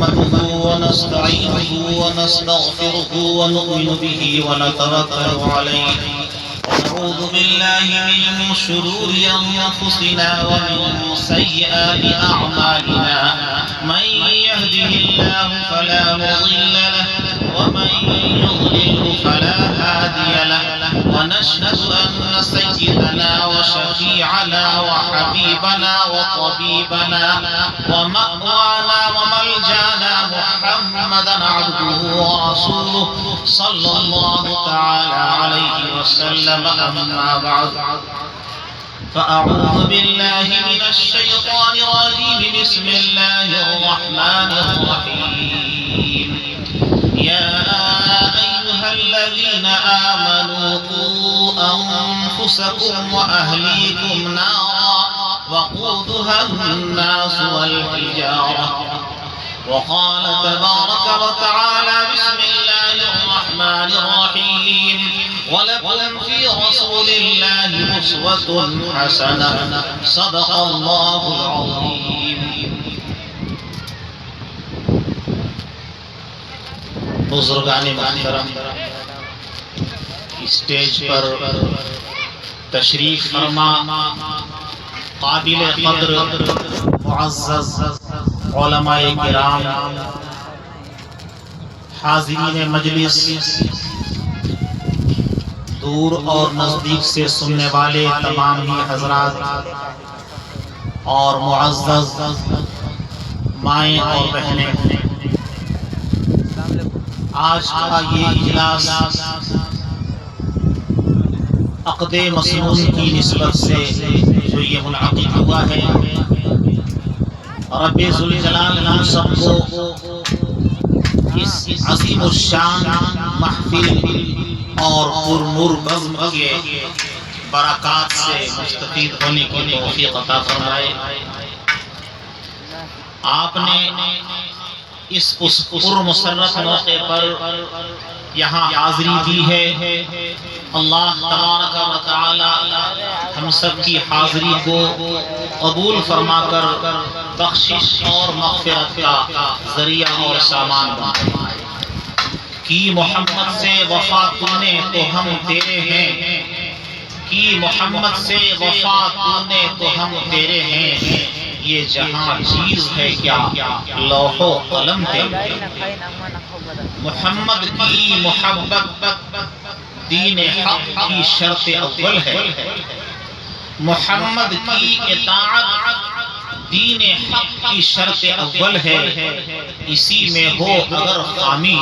نحمده ونستعينه ونستغفره ونؤمن به ونتوكل عليه ونعوذ بالله من شرور أنفسنا ومن سيئات أعمالنا من يهده الله فلا مضل له ومن يضلله فلا هادي له ونشهد أن سيدنا وشفيعنا وحبيبنا وطبيبنا ومأوانا وملجانا محمدا عبده ورسوله صلى الله تعالى عليه وسلم. أما بعد فأعوذ بالله من الشيطان الرجيم. بسم الله الرحمن الرحيم. يا أيها الذين آمنوا قوا أنفسكم وأهليكم نارا وقودها الناس والحجارة. وقال تبارك وتعالى بسم الله الرحمن الرحيم ولكم في رسول الله أسوة حسنة. صدق الله العظيم. بزرگان محترم، اسٹیج پر تشریف فرما قابل قدر معزز علماء کرام، حاضرین مجلس، دور اور نزدیک سے سننے والے تمام ہی حضرات اور معزز مائیں اور بہنیں، آج کا یہ اجلاس عقد مسنون کی نسبت سے جو یہ منعقد ہوا ہے، رب ذوالجلال ہم سب کو اس عظیم الشان محفل اور پرنور بزم کے برکات سے مستفید ہونے کی توفیق عطا فرمائے. آپ نے اس پرمسرت موقع پر یہاں حاضری دی ہے. اللہ تبارک و تعالی ہم سب کی حاضری کو قبول فرما کر بخشش اور مغفرت کا ذریعہ اور سامان بنائے. کی محمد سے وفا تو نے تو ہم تیرے ہیں، کی محمد سے وفا تو نے تو ہم تیرے ہیں. یہ جہاں چیز ہے کیا لوح و قلم تیرے. محمد کی محبت دین حق کی شرط اول ہے، محمد کی اطاعت دین حق کی شرط اول ہے. اسی میں ہو اگر خامی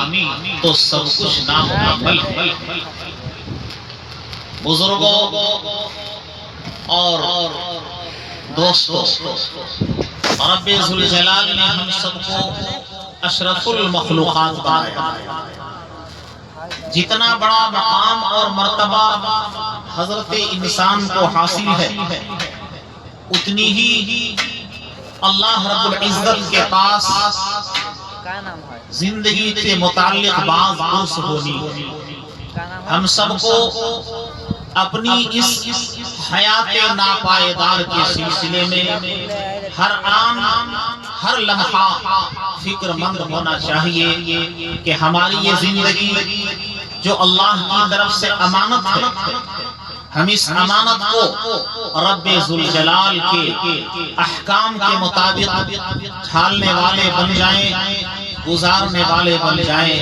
تو سب کچھ نامکمل ہے. بزرگوں اور دوستوں، رب ذوالجلال نے ہم سب کو اشرف المخلوقات بنایا. جتنا بڑا مقام اور مرتبہ حضرت انسان کو حاصل ہے، اتنی ہی اللہ رب العزت کے پاس زندگی سے متعلق بعض درس ہونی. ہم سب کو اپنی اس حیات ناپائیدار کے سلسلے میں ہر آن ہر لمحہ فکر مند ہونا چاہیے کہ ہماری یہ زندگی جو اللہ کی طرف سے امانت ہے، ہم اس امانت کو رب ذوالجلال کے احکام کے مطابق ڈھالنے والے بن جائیں، گزارنے والے بن جائیں.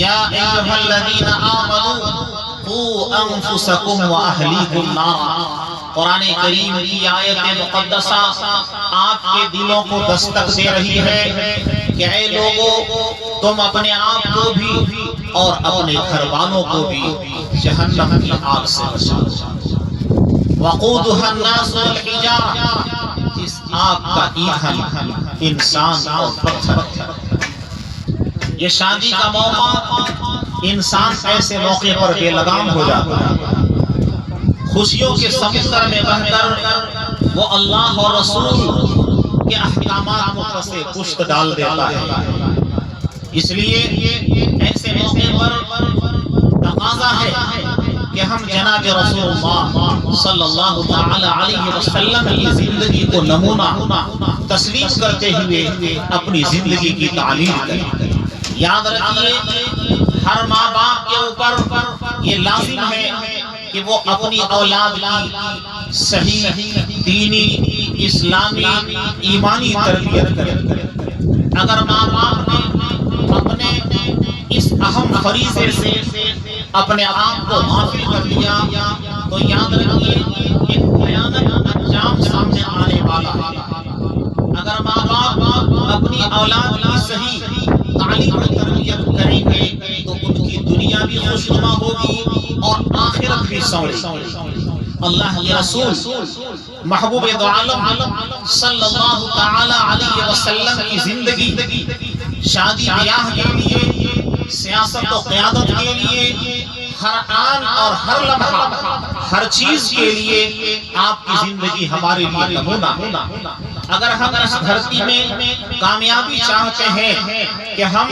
یا ایھا الذین آمنوا قوا انفسکم واہلیکم نارا. قرآن کریم کی آیت مقدسہ آپ کے دلوں کو دستک دے رہی ہے کہ اے لوگو، تم اپنے آپ کو بھی اور اپنے گھر والوں کو بھی جہنم کی آگ سے بچاؤ. وقودها الناس والحجارہ، جس آگ کا ایندھن انسان اور پتھر ہے. یہ شادی کا موقع، انسان ایسے موقع پر بے لگام ہو جاتا ہے. خوشیوں کے سمندر میں بہہ کر وہ اللہ اور رسول کے احکامات کو پس پشت ڈال دیتا ہے. اس لیے ایسے موقع پر تقاضا ہے کہ ہم جناب رسول اللہ صلی اللہ تعالی علیہ وسلم کی زندگی کو نمونہ تسلیم کرتے ہوئے اپنی زندگی کی تعلیم کریں۔ یاد رکھیے ہر ماں باپ کے اوپر یہ لازم ہے کہ وہ اپنی اولاد کی صحیح دینی اسلامی ایمانی تربیت کریں۔ اگر ماں باپ نے اپنے اس اہم فریضے سے اپنے آپ کو غافل کر دیا تو یاد رکھیے ایک بھیانک انجام سامنے آنے والا ہے۔ اگر ماں باپ اپنی اولاد کی صحیح تعلیم و تربیت کریں گے تو ان کی دنیا بھی خوشنما ہوگی اور آخرت بھی سنورے۔ اللہ کے رسول محبوب دو عالم صلی اللہ تعالی علیہ وسلم کی زندگی شادی بیاہ کے لیے، سیاست و قیادت کے لیے، ہر آن اور ہر لمحہ ہر چیز کے لیے آپ کی زندگی ہمارے لیے نمونہ۔ اگر ہم اس دھرتی میں کامیابی چاہتے ہیں کہ ہم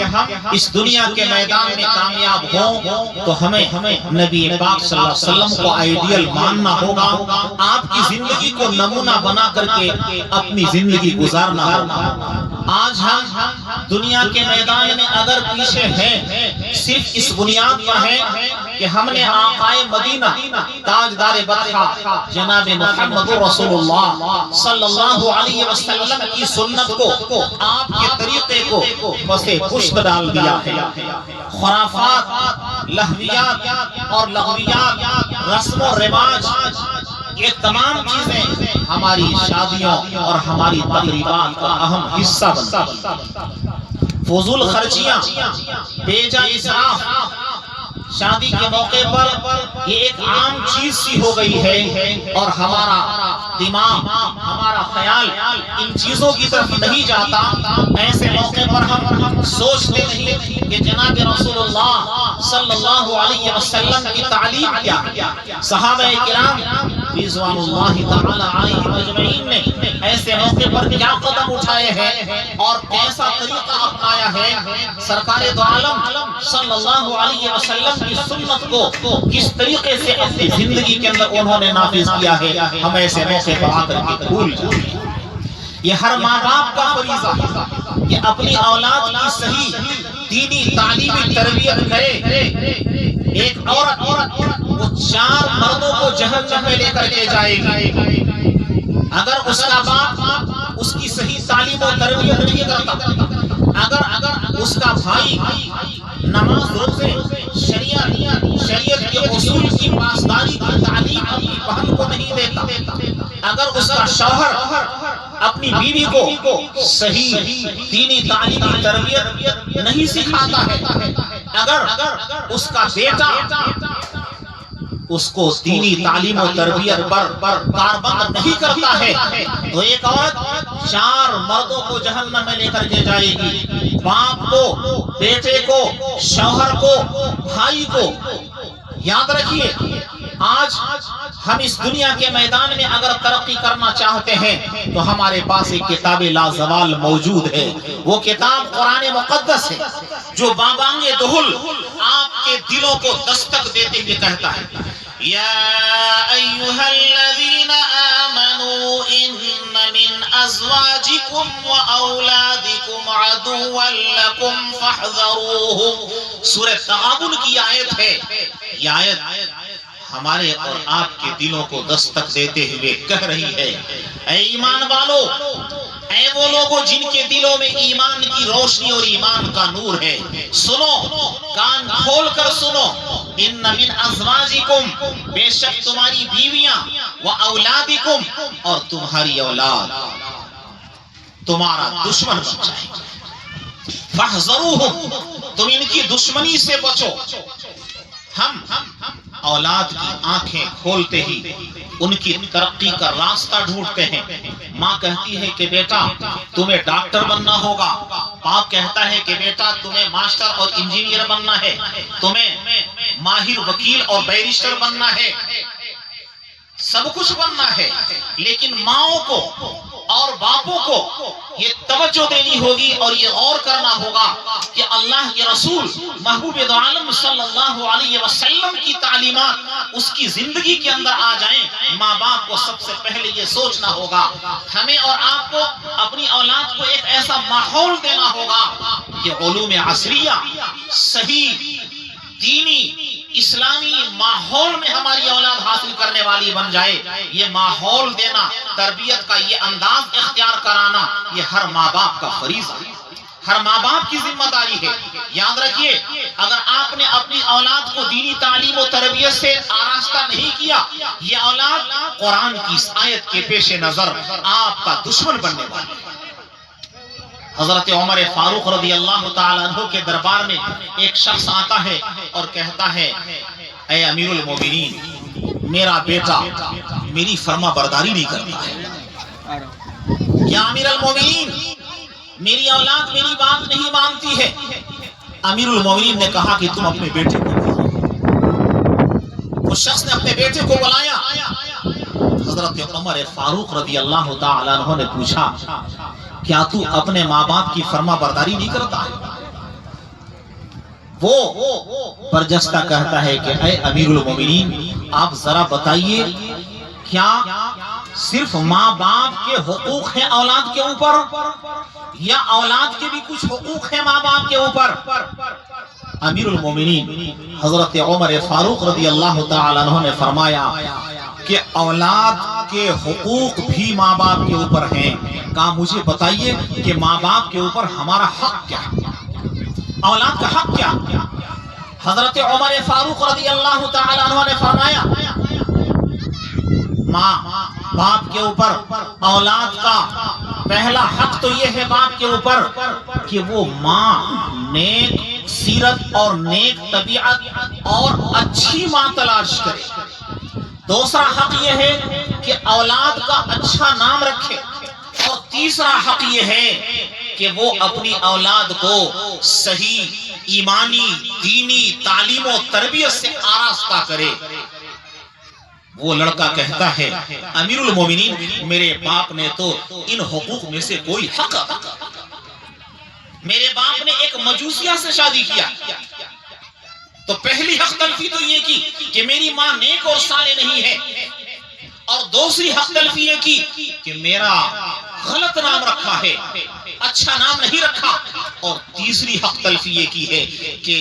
اس دنیا کے میدان میں کامیاب ہوں تو ہمیں نبی پاک صلی اللہ علیہ وسلم کو آئیڈیل ماننا ہوگا، آپ کی زندگی کو نمونہ بنا کر کے اپنی زندگی گزارنا ہوگا۔ آج ہم دنیا کے میدان میں اگر پیچھے ہیں صرف اس بنیاد پر ہے کہ ہم نے آقائے مدینہ تاجدار بطحہ جناب محمد رسول اللہ صلی اللہ علیہ وسلم کی سنت کو، آپ کے طریقے کو پسے پشت ڈال دیا ہے۔ خرافات، لہویات اور لغویات، رسم و رواج، یہ تمام چیزیں ہماری شادیوں اور ہماری تقریبات کا اہم حصہ بنتی۔ فضول خرچیاں، بے جا اسراف شادی کے موقع پر یہ ایک عام چیز سی ہو گئی ہے اور ہمارا دماغ، ہمارا خیال ان چیزوں کی طرف نہیں جاتا۔ ایسے موقع پر ہم سوچتے نہیں کہ جناب رسول اللہ صلی اللہ علیہ وسلم کی تعلیم کیا ہے۔ صحابہ کرام رضوان اللہ تعالی علیہم اجمعین نے ایسے موقع پر کیا قدم اٹھائے ہیں اور کیسا طریقہ اپنایا ہے۔ سرکار دو عالم صلی اللہ علیہ وسلم کی سنت کو کس طریقے سے اپنی زندگی کے اندر انہوں نے نافذ کیا ہے، ہم ایسے موقع پر آ کر کے بھول جائیں۔ یہ ہر ماں باپ کا فریضہ ہے کہ اپنی اولاد کی صحیح دینی تعلیمی تربیت کرے۔ ایک عورت وہ 4 مردوں کو جہنم میں لے کر کے جائے گی اگر اس کا باپ اس کی صحیح تعلیم و تربیت نہیں کرتا، اگر اس کا بھائی نماز روزے شریعت کے اصول کی پاسداری کی تعلیم اپنی بہن کو نہیں دیتا، اگر اس کا شوہر اپنی بیوی کو صحیح دینی تعلیمی تربیت نہیں سکھاتا ہے، اگر اس کا بیٹا اس کو دینی تعلیم و تربیت پر کاربند نہیں کرتا ہے تو ایک عورت 4 مردوں کو جہنم میں لے کر کے جائے گی، باپ کو، بیٹے کو، شوہر کو، بھائی کو۔ یاد رکھیے آج ہم اس دنیا کے میدان میں اگر ترقی کرنا چاہتے ہیں تو ہمارے پاس ایک کتاب لازوال موجود ہے، وہ کتاب قرآن مقدس ہے جو بابانگ دہل آپ کے دلوں کو دستک دیتے ہوئے کہتا ہے، یا ایھا الذین آمنوا ان من ازواجکم واولادکم عدوا لکم فاحذروہم۔ سورہ تغابن کی آیت ہے۔ یہ آیت ہمارے اور آپ کے دلوں کو دستک دیتے ہوئے کہہ رہی ہے، اے ایمان والو، اے وہ لوگوں جن کے دلوں میں ایمان کی روشنی اور ایمان کا نور ہے، سنو، کان کھول کر سنو، ان من ازواجکم، بے شک تمہاری بیویاں، و اولادکم، اور تمہاری اولاد تمہارا دشمن بن جائے گا، فاحذروہم، تم ان کی دشمنی سے بچو۔ ہم اولاد کی آنکھیں کھولتے ہی ان کی ترقی کا راستہ ڈھونڈتے ہیں۔ ماں کہتی ہے کہ بیٹا تمہیں ڈاکٹر بننا ہوگا، باپ کہتا ہے کہ بیٹا تمہیں ماسٹر اور انجینئر بننا ہے، تمہیں ماہر وکیل اور بیرسٹر بننا ہے، سب کچھ بننا ہے، لیکن ماؤں کو اور باپوں کو یہ توجہ دینی ہوگی اور یہ غور کرنا ہوگا کہ اللہ کے رسول محبوب دو عالم صلی اللہ علیہ وسلم کی تعلیمات اس کی زندگی کے اندر آ جائیں۔ ماں باپ کو سب سے پہلے یہ سوچنا ہوگا، ہمیں اور آپ کو اپنی اولاد کو ایک ایسا ماحول دینا ہوگا کہ علوم عصریہ صحیح دینی اسلامی ماحول میں ہماری اولاد حاصل کرنے والی بن جائے۔ یہ ماحول دینا، تربیت کا یہ انداز اختیار کرانا، یہ ہر ماں باپ کا فریضہ ہے، ہر ماں باپ کی ذمہ داری ہے۔ یاد رکھیے، اگر آپ نے اپنی اولاد کو دینی تعلیم و تربیت سے آراستہ نہیں کیا، یہ اولاد قرآن کی اس آیت کے پیش نظر آپ کا دشمن بننے والی ہے۔ حضرت عمر فاروق رضی اللہ تعالیٰ عنہ کے دربار میں ایک شخص آتا ہے اور کہتا ہے، اے امیر المومنین، میرا بیٹا میری فرما برداری نہیں کرتا ہے۔ یا امیر المومنین، میری اولاد میری بات نہیں مانتی ہے۔ امیر المومنین نے کہا کہ تم اپنے بیٹے کو بلاؤ۔ اس شخص نے اپنے بیٹے کو بلایا۔ حضرت عمر فاروق رضی اللہ تعالیٰ عنہ نے پوچھا، کیا تو اپنے ماں باپ کی فرما برداری نہیں کرتا ہے؟ وہ برجستہ کہتا ہے کہ اے امیر المومنین، آپ ذرا بتائیے، کیا صرف ماں باپ کے حقوق ہیں اولاد کے اوپر، یا اولاد کے بھی کچھ حقوق ہیں ماں باپ کے اوپر؟ امیر المومنین حضرت عمر فاروق رضی اللہ تعالیٰ عنہ نے فرمایا کہ اولاد کے حقوق بھی ماں باپ کے اوپر ہیں۔ کہا مجھے بتائیے کہ ماں باپ کے اوپر ہمارا حق کیا ہے، اولاد کا حق کیا؟ حضرت عمر فاروق رضی اللہ تعالیٰ عنہ نے فرمایا، ماں باپ کے اوپر اولاد کا پہلا حق تو یہ ہے باپ کے اوپر کہ وہ ماں نیک سیرت اور نیک طبیعت اور اچھی ماں تلاش کرے۔ دوسرا حق یہ ہے کہ اولاد کا اچھا نام رکھے، اور تیسرا حق یہ ہے کہ وہ اپنی اولاد کو صحیح ایمانی دینی تعلیم و تربیت سے آراستہ کرے۔ وہ لڑکا کہتا ہے، امیر المومنین، میرے باپ نے تو ان حقوق میں سے کوئی حق، میرے باپ نے ایک مجوسیہ سے شادی کیا، تو پہلی حق تلفی تو یہ کی کہ میری ماں نیک اور صالح نہیں ہے، اور دوسری حق تلفی یہ کی کہ میرا غلط نام رکھا ہے، اچھا نام نہیں رکھا، اور تیسری حق تلفی یہ کی ہے کہ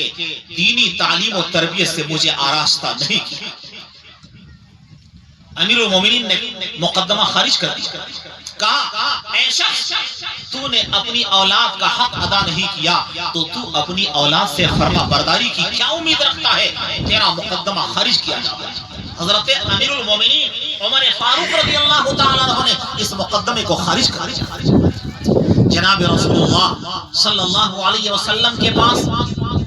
دینی تعلیم و تربیت سے مجھے آراستہ نہیں کیا۔ امیر المومنین نے مقدمہ خارج کر دیا، کہا اے شخص، تو نے اپنی اولاد کا حق ادا نہیں کیا تو تو اپنی اولاد سے فرما برداری کی کیا امید رکھتا ہے؟ تیرا مقدمہ خارج کیا جائے۔ حضرت امیر المومنین عمر فاروق رضی اللہ تعالیٰ عنہ نے اس مقدمے کو خارج کر دیا۔ جناب رسول اللہ صلی اللہ علیہ وسلم کے پاس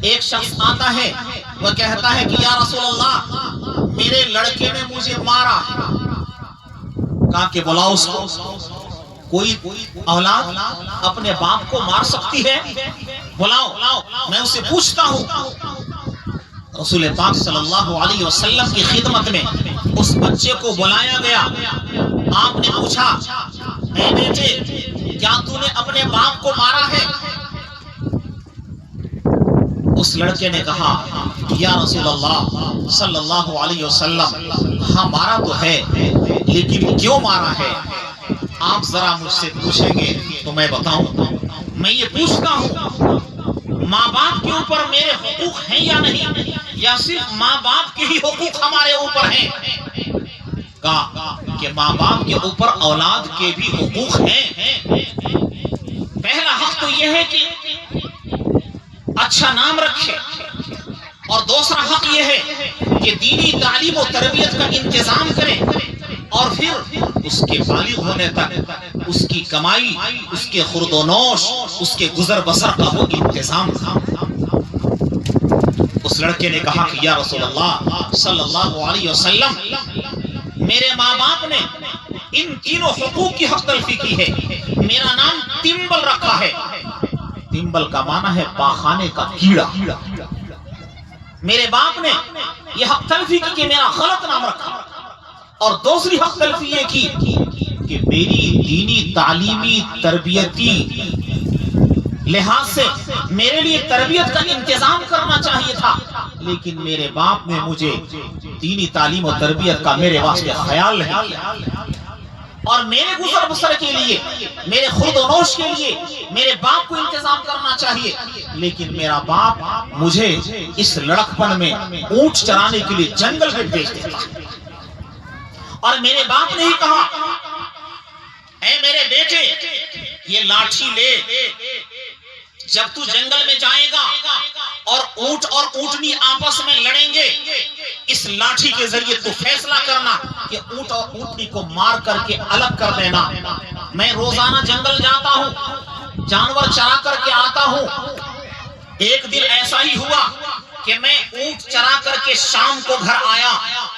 ایک شخص آتا ہے، وہ کہتا ہے کہ یا رسول اللہ، میرے لڑکے نے مجھے مارا۔ کہا کہ بلاؤ اس کو۔ کوئی اولاد اپنے باپ کو مار سکتی ہے؟ بلاؤ، میں اسے پوچھتا ہوں۔ رسول پاک صلی اللہ علیہ وسلم کی خدمت میں اس بچے کو بلایا گیا۔ آپ نے پوچھا، اے بیٹے، کیا تو نے اپنے باپ کو مارا ہے؟ اس لڑکے نے کہا، یا رسول اللہ صلی اللہ علیہ وسلم، ہاں مارا تو ہے، لیکن کیوں مارا ہے آپ ذرا مجھ سے پوچھیں گے تو میں بتاؤں۔ میں یہ پوچھتا ہوں، ماں باپ کے اوپر میرے حقوق ہیں یا نہیں، یا صرف ماں باپ کے ہی حقوق ہمارے اوپر ہیں؟ کہا کہ ماں باپ کے اوپر اولاد کے بھی حقوق ہیں۔ پہلا حق تو یہ ہے کہ اچھا نام رکھے، اور دوسرا حق یہ ہے کہ دینی تعلیم و تربیت کا انتظام کرے، اور پھر اس کے بالغ ہونے تک اس کی کمائی، اس کے خورد و نوش، اس کے گزر بسر کا وہ انتظام تھا۔ اس لڑکے نے کہا کہ یا رسول اللہ صلی اللہ علیہ وسلم، میرے ماں باپ نے ان تینوں حقوق کی حق تلفی کی ہے۔ میرا نام تمبل رکھا ہے، تمبل کا معنی ہے پاخانے کا کیڑا۔ میرے باپ نے یہ حق تلفی کی کہ میرا غلط نام رکھا، اور دوسری حق تلفی یہ کی کہ میری دینی تعلیمی تربیتی لحاظ سے میرے لیے تربیت کا انتظام کرنا چاہیے تھا، لیکن میرے باپ نے مجھے دینی تعلیم اور تربیت کا میرے واسطے خیال نہیں کیا، اور میرے گزر بسر کے لیے، میرے خورد و نوش کے لیے میرے باپ کو انتظام کرنا چاہیے، لیکن میرا باپ مجھے اس لڑکپن میں اونٹ چرانے کے لیے جنگل میں بھیج دیتا۔ اور میرے باپ نے ہی کہا، اے میرے بیٹے، یہ لاٹھی لے، جب تو جنگل میں جائے گا اور اونٹ اور اونٹنی آپس میں لڑیں گے، اس لاٹھی کے ذریعے تو فیصلہ کرنا کہ اونٹ اور اونٹنی کو مار کر کے الگ کر دینا۔ میں روزانہ جنگل جاتا ہوں، جانور چرا کر کے آتا ہوں۔ ایک دن ایسا ہی ہوا کہ میں اونٹ چرا کر کے شام کو گھر آیا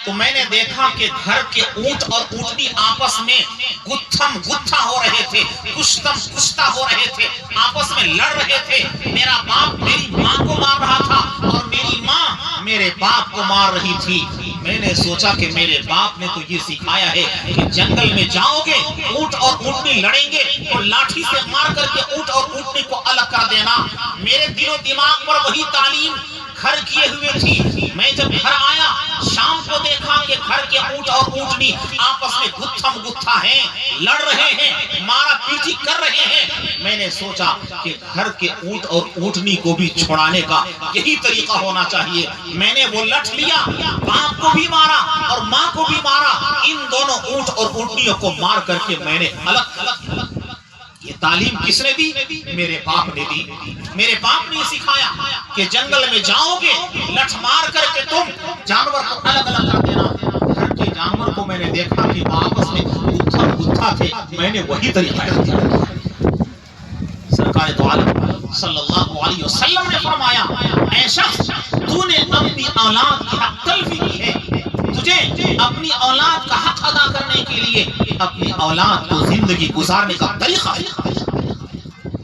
تو میں نے دیکھا کہ گھر کے اونٹ اور اونٹنی آپس میں گتھم گتھا ہو رہے تھے، کشتم کشتا ہو رہے تھے، آپس میں لڑ رہے تھے۔ میرا باپ میری ماں کو مار رہا تھا اور میری ماں میرے باپ کو مار رہی تھی۔ میں نے سوچا کہ میرے باپ نے تو یہ سکھایا ہے کہ جنگل میں جاؤ گے، اونٹ اور اونٹنی لڑیں گے تو لاٹھی سے مار کر کے اونٹ اور اونٹنی کو الگ کر دینا۔ میرے دل و دماغ پر وہی تعلیم گھر کیے ہوئے تھی۔ میں جب گھر آیا، شام کو دیکھا کہ گھر کے اونٹ اور اونٹنی آپس میں گتھم گتھا ہیں، لڑ رہے ہیں، مارا پیٹی کر رہے ہیں۔ میں نے سوچا کہ گھر کے اونٹ اور اونٹنی کو بھی چھڑانے کا یہی طریقہ ہونا چاہیے۔ میں نے وہ لٹھ لیا، باپ کو بھی مارا اور ماں کو بھی مارا۔ ان دونوں اونٹ اور اونٹنیوں کو مار کر کے میں نے الگ۔ یہ تعلیم کس نے دی؟ میرے باپ نے دی۔ میرے باپ نے سکھایا کہ جنگل میں جاؤ گے، لٹھ مار کر کے تم جانور کو الگ الگ کر دینا۔ گھر کے جانور کو میں نے دیکھا کہ آپس میں گتھم گتھا تھے، میں نے وہی طریقہ اختیار کیا۔ سرکار دو عالم صلی اللہ علیہ وسلم نے فرمایا، اے شخص، تو نے اپنی اولاد کی حق تلفی کی ہے، تجھے اپنی اولاد کا حق ادا کرنے کے لیے اپنی اولاد کو زندگی گزارنے کا طریقہ ہے۔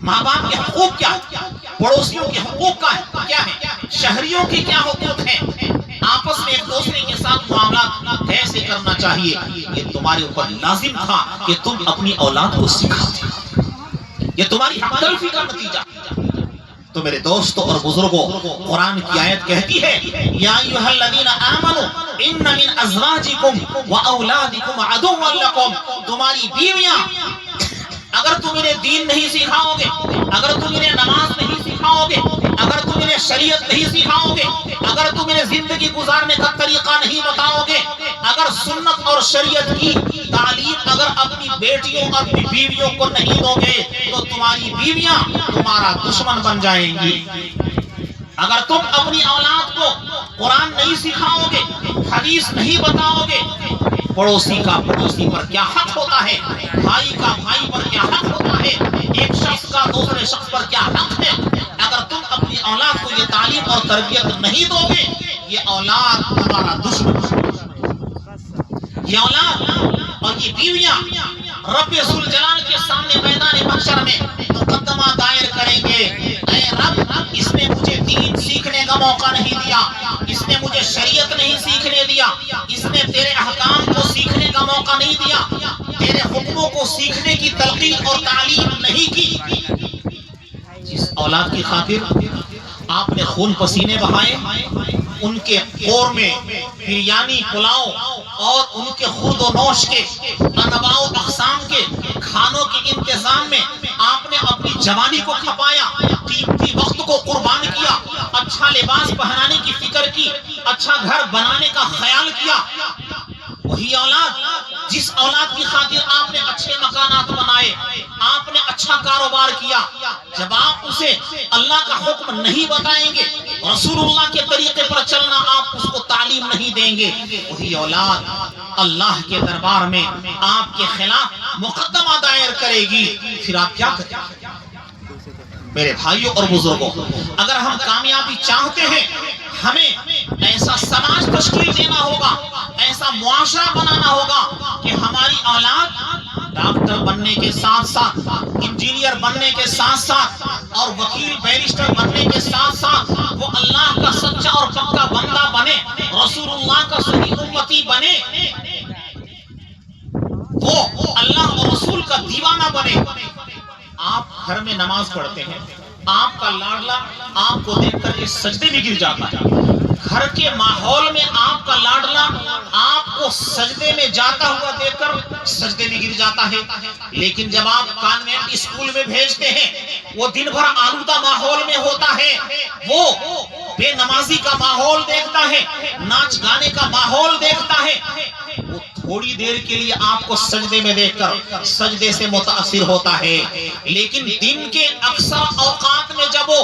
ماں باپ کے حقوق کیا ہے، پڑوسیوں کے حقوق کیا ہے، شہریوں کی کیا حقوق ہیں، آپس میں ایک دوسرے کے ساتھ معاملات کیسے کرنا چاہیے، یہ تمہارے اوپر لازم تھا کہ تم اپنی اولاد کو سکھاتے۔ یہ تمہاری حق تلفی کا نتیجہ۔ تو میرے دوستوں اور بزرگوں، قرآن کی آیت کہتی ہے، یا ایھا الذین آمنوا ان من ازواجکم واولادکم عدوا لکم، تمہاری بیویاں اگر تم انہیں دین نہیں سکھاؤ گے، اگر تم انہیں نماز نہیں سکھاؤ گے، اگر تم انہیں شریعت نہیں سکھاؤ گے، اگر تم انہیں زندگی گزارنے کا طریقہ نہیں بتاؤ گے، اگر سنت اور شریعت کی تعلیم اگر اپنی بیٹیوں اور اپنی بیویوں کو نہیں دو گے تو تمہاری بیویاں تمہارا دشمن بن جائیں گی۔ اگر تم اپنی اولاد کو قرآن نہیں سکھاؤ گے، حدیث نہیں بتاؤ گے، پڑوسی کا پڑوسی پر کیا حق ہوتا ہے، بھائی کا بھائی پر کیا حق ہوتا ہے، ایک شخص کا دوسرے شخص پر کیا حق ہے، اگر تم اپنی اولاد کو یہ تعلیم اور تربیت نہیں دو گے، یہ اولاد تمہارا دشمن، یہ اولاد اور یہ بیویاں رب ذوالجلال کے سامنے میدان محشر میں مقدمہ دائر کریں گے، اے رب، اس نے مجھے دین سیکھنے کا موقع نہیں دیا، اس نے مجھے شریعت نہیں سیکھنے دیا، اس نے تیرے احکام کو سیکھنے کا موقع نہیں دیا، تیرے حکموں کو سیکھنے کی تلقین اور تعلیم نہیں کی۔ جس اولاد کی خاطر آپ نے خون پسینے بہائے، ان کے قور میں بریانی پلاؤ اور ان کے خورد و نوش کے انواع و اقسام کے کھانوں کے انتظام میں آپ نے اپنی جوانی کو کھپایا، قیمتی وقت کو قربان کیا، اچھا لباس پہنانے کی فکر کی، اچھا گھر بنانے کا خیال کیا، وہی اولاد جس اولاد کی خاطر آپ نے اچھے مکانات بنائے، آپ نے اچھا کاروبار کیا، جب آپ اسے اللہ کا حکم نہیں بتائیں گے، رسول اللہ کے طریقے پر چلنا آپ اس کو تعلیم نہیں دیں گے، وہی اولاد اللہ کے دربار میں آپ کے خلاف مقدمہ دائر کرے گی، پھر آپ کیا کریں؟ میرے بھائیوں اور بزرگوں، اگر ہم کامیابی چاہتے ہیں، ہمیں ایسا سماج تشکیل دینا ہوگا، ایسا معاشرہ بنانا ہوگا کہ ہماری اولاد ڈاکٹر بننے کے ساتھ ساتھ، انجینئر بننے کے ساتھ ساتھ اور وکیل بیرسٹر بننے کے ساتھ ساتھ وہ اللہ کا سچا اور پکا بندہ بنے، رسول اللہ کا صحیح امتی بنے، وہ اللہ اور گھر میں نماز پڑھتے ہیں، آپ کا لاڈلا آپ کو دیکھ کر کے سجدے میں گر جاتا ہے، گھر کے ماحول میں آپ کا لاڈلا آپ کو سجدے میں جاتا ہوا دیکھ کر سجدے میں گر جاتا ہے، لیکن جب آپ کانوینٹ اسکول میں بھیجتے ہیں، وہ دن بھر آلودہ ماحول میں ہوتا ہے، وہ بے نمازی کا ماحول دیکھتا ہے، ناچ گانے کا ماحول دیکھتا ہے، وہ تھوڑی دیر کے لیے آپ کو سجدے میں دیکھ کر سجدے سے متاثر ہوتا ہے، لیکن دن کے اکثر اوقات میں جب وہ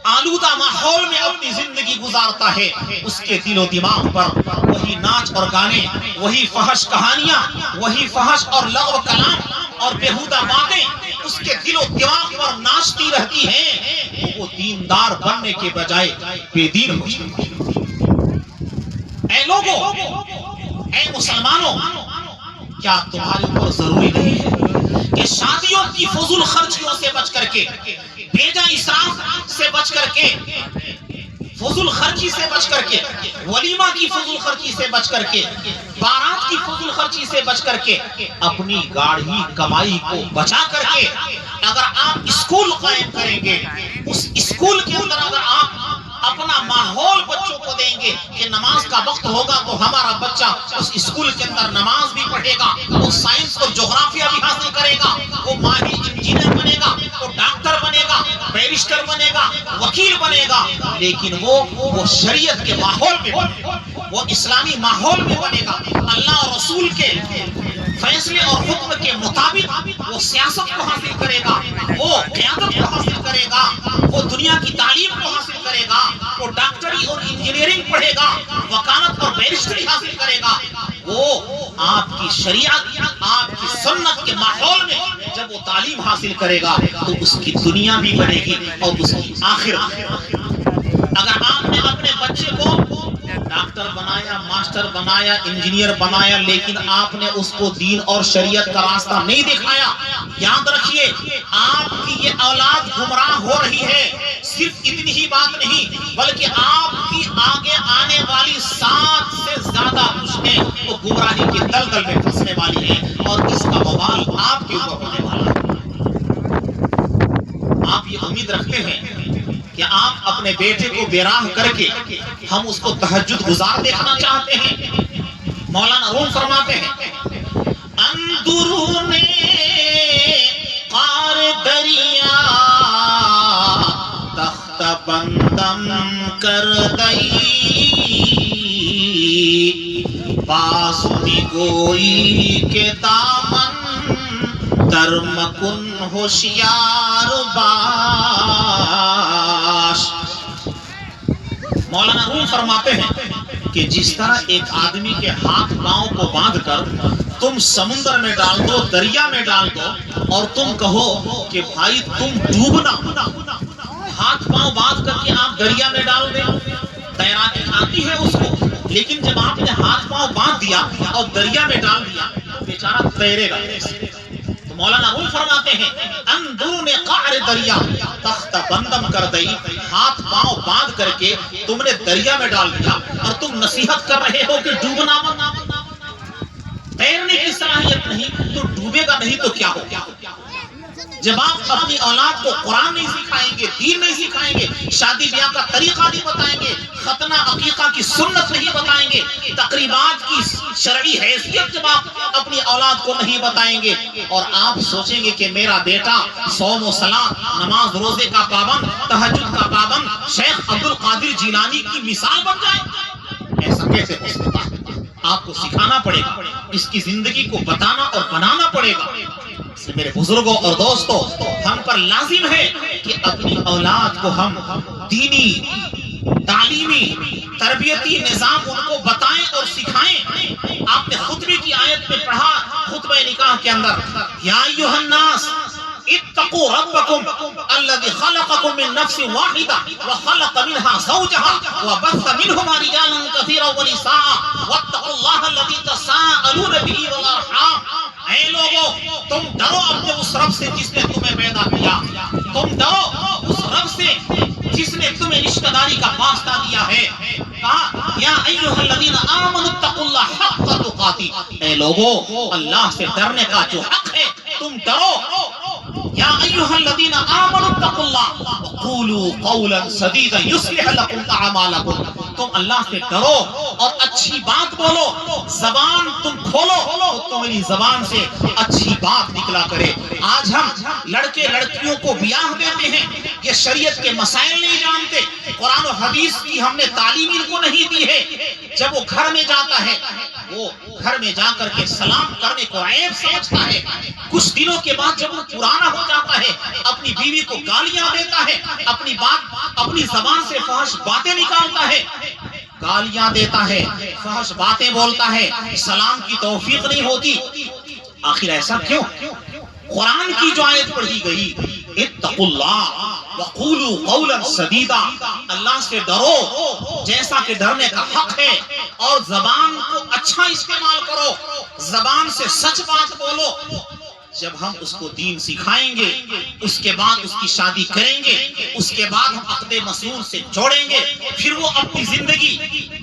آلودہ ماحول میں اپنی زندگی گزارتا ہے، اس کے دل و دماغ پر وہی ناچ اور گانے، وہی فحش کہانیاں، وہی فحش اور لغو کلام اور بیہودہ باتیں اس کے دل و دماغ پر ناچتی رہتی ہیں، وہ دیندار بننے کے بجائے بے دین ہو جاتا ہے۔ اے لوگوں، اے مسلمانوں، کیا تمہارے اوپر ضروری نہیں ہے کہ شادیوں کی فضول خرچیوں سے بچ کر کے، بیجا اسراف سے بچ کر کے، فضول خرچی سے بچ کر کے، ولیمہ کی فضول خرچی سے بچ کر کے، بارات کی فضول خرچی سے بچ کر کے، اپنی گاڑھی کمائی کو بچا کر کے اگر آپ اسکول قائم کریں گے، اس اسکول کے اندر اگر آپ اپنا ماحول بچوں کو دیں گے کہ نماز کا وقت ہوگا تو ہمارا بچہ اس اسکول کے اندر نماز بھی پڑھے گا، وہ سائنس اور جغرافیہ بھی حاصل کرے گا، وہ ماہر انجینئر بنے گا، وہ ڈاکٹر بنے گا، بیرسٹر بنے گا، وکیل بنے گا، لیکن وہ شریعت کے ماحول میں بنے گا، وہ اسلامی ماحول میں بنے گا، اللہ اور رسول کے فیصلے اور حکم کے مطابق وہ سیاست کو حاصل کرے گا، وہ قیادت کو حاصل کرے گا، وہ دنیا کی تعلیم کو حاصل کرے گا، وہ ڈاکٹری اور انجینئرنگ پڑھے گا، وکالت اور بیرسٹری حاصل کرے گا، وہ آپ کی شریعت، آپ کی سنت کے ماحول میں جب وہ تعلیم حاصل کرے گا تو اس کی دنیا بھی بنے گی اور اس کی آخرت۔ اگر آپ نے اپنے بچے کو ڈاکٹر بنایا، ماسٹر بنایا، انجینئر بنایا، لیکن آپ نے اس کو دین اور شریعت کا راستہ نہیں دکھایا، یاد رکھیے آپ کی یہ اولاد گمراہ ہو رہی ہے۔ صرف اتنی ہی بات نہیں بلکہ آپ کی آگے آنے والی 7 سے زیادہ پشتیں وہ گمراہی کے دلدل میں پھنسنے والی ہیں اور اس کا وبال آپ کے اوپر ہونے والا ہے۔ آپ یہ امید رکھتے ہیں کہ آپ اپنے بیٹے کو بیراہ کر کے ہم اس کو تہجد گزار دیکھنا چاہتے ہیں۔ مولانا روم فرماتے ہیں اندرون قار دریا تخت بندم کر دئی باسنی گوئی کے دامن درمکن ہوشیار باش۔ مولانا روم فرماتے ہیں کہ جس طرح ایک آدمی کے ہاتھ پاؤں کو باندھ کر تم سمندر میں ڈال دو، دریا میں ڈال دو اور تم کہو کہ بھائی تم ڈوبنا، ہاتھ پاؤں باندھ کر کے آپ دریا میں ڈال دیں، تیراکی آتی ہے اس کو، لیکن جب آپ نے ہاتھ پاؤں باندھ دیا اور دریا میں ڈال دیا تو بیچارہ تیرے گا۔ مولانا روم فرماتے ہیں اندرون قعر دریا تخت بندم کر دئی، ہاتھ پاؤں باندھ کر کے تم نے دریا میں ڈال دیا اور تم نصیحت کر رہے ہو کہ ڈوبنا مت، تیرنے کی صلاحیت نہیں تو ڈوبے گا نہیں تو کیا ہوگا؟ جب آپ اپنی اولاد کو قرآن نہیں سکھائیں گے، دین نہیں سکھائیں گے، شادی بیاہ کا طریقہ نہیں بتائیں گے، ختنہ عقیقہ کی سنت نہیں بتائیں گے، تقریبات کی شرعی حیثیت جب آپ اپنی اولاد کو نہیں بتائیں گے اور آپ سوچیں گے کہ میرا بیٹا صوم و صلاۃ، نماز روزے کا پابند، تہجد کا پابند، شیخ عبد القادر جیلانی کی مثال بن جائے، ایسا کیسے ہو سکتا ہے؟ آپ کو سکھانا پڑے گا، اس کی زندگی کو بتانا اور بنانا پڑے گا۔ میرے بزرگوں اور دوستوں، ہم پر لازم ہے کہ اپنی اولاد کو ہم دینی، تعلیمی، تربیتی نظام ان کو بتائیں اور سکھائیں۔ آپ نے خطبے کی آیت میں پڑھا، خطبہ نکاح کے اندر، یا ایھا الناس اتقوا ربکم الذی خلقکم من نفس واحدہ وخلق منها زوجها وبث منهما رجالا کثیرا ونساء واتقوا اللہ الذی تساءلون به والارحام۔ اے لوگوں، تم ڈرو اپنے اس رب سے جس نے تمہیں پیدا کیا، تم ڈرو اس رب سے جس نے تمہیں رشتہ داری کا واسطہ دیا ہے۔ کہا یا ایھا الذین آمنوا اتقوا اللہ حق تقاتی، اے لوگوں اللہ سے ڈرنے کا جو حق ہے تم ڈرو۔ یا ایھا الذین آمنوا اتقوا اللہ وقولوا قولا سدیدا یصلح لکم اعمالکم، تم اللہ سے ڈرو اور اچھی بات بولو، زبان تم کھولو تو تمہاری زبان سے اچھی بات نکلا کرے۔ آج ہم لڑکے لڑکیوں کو بیاہ دیتے ہیں، یہ شریعت کے مسائل نہیں جانتے، قرآن و حدیث کی ہم نے تعلیم ان کو نہیں دی ہے۔ جب وہ گھر میں جاتا ہے، وہ گھر میں جا کر کے سلام کرنے کو عیب سمجھتا ہے، کچھ دنوں کے بعد جب وہ پرانا ہو جاتا ہے اپنی بیوی کو گالیاں دیتا ہے، اپنی زبان سے فحش باتیں نکالتا ہے، گالیاں دیتا ہے، فحش باتیں بولتا ہے، سلام کی توفیق نہیں ہوتی۔ آخر ایسا کیوں؟ قرآن کی جو آیت پڑھی گئی اتقوا اللہ وقولوا قولا سدیدا، اللہ سے ڈرو جیسا کہ ڈرنے کا حق ہے، اور زبان کو اچھا استعمال کرو، زبان سے سچ بات بولو۔ جب ہم اس کو دین سکھائیں گے، اس کے بعد اس کی شادی کریں گے، اس کے بعد ہم عقد مسنون سے جوڑیں گے، پھر وہ اپنی زندگی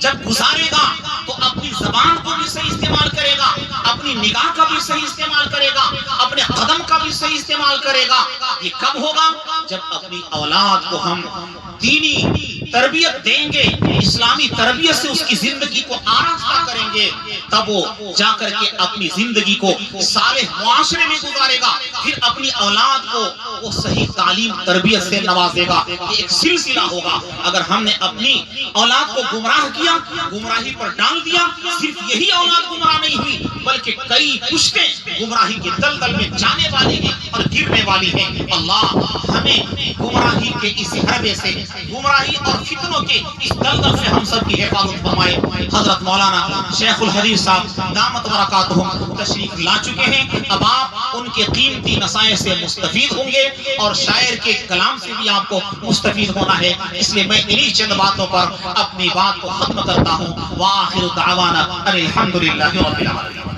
جب گزارے گا تو اپنی زبان کو بھی صحیح استعمال کرے گا، اپنی نگاہ کا بھی صحیح استعمال کرے گا، اپنے قدم کا بھی صحیح استعمال کرے گا۔ یہ کب ہوگا؟ جب اپنی اولاد کو ہم دینی تربیت دیں گے، اسلامی تربیت سے اس کی زندگی کو آراستہ کریں گے، تب وہ جا کر کے اپنی زندگی کو صالح معاشرے میں گزارے گا، پھر اپنی اولاد کو وہ صحیح تعلیم تربیت سے نوازے گا۔ یہ ایک سلسلہ ہوگا۔ اگر ہم نے اپنی اولاد کو گمراہ کیا، گمراہی پر ڈال دیا، صرف یہی اولاد گمراہ نہیں ہوئی بلکہ کئی پشتیں گمراہی کے دلدل میں جانے والی ہیں اور گرنے والی ہیں۔ اللہ ہمیں گمراہی کے اس حربے سے، گمراہی اور فتنوں کے اس دلدل سے ہم سب کی حفاظت فرمائے۔ حضرت مولانا شیخ الحدیث صاحب دامت برکاتہم تشریف لا چکے ہیں، اب آپ ان کے قیمتی نصائح سے مستفید ہوں گے اور شاعر کے کلام سے بھی آپ کو مستفید ہونا ہے، اس لیے میں انہی چند باتوں پر اپنی بات کو ختم کرتا ہوں۔ وآخر دعوانا ان الحمدللہ رب العالمین۔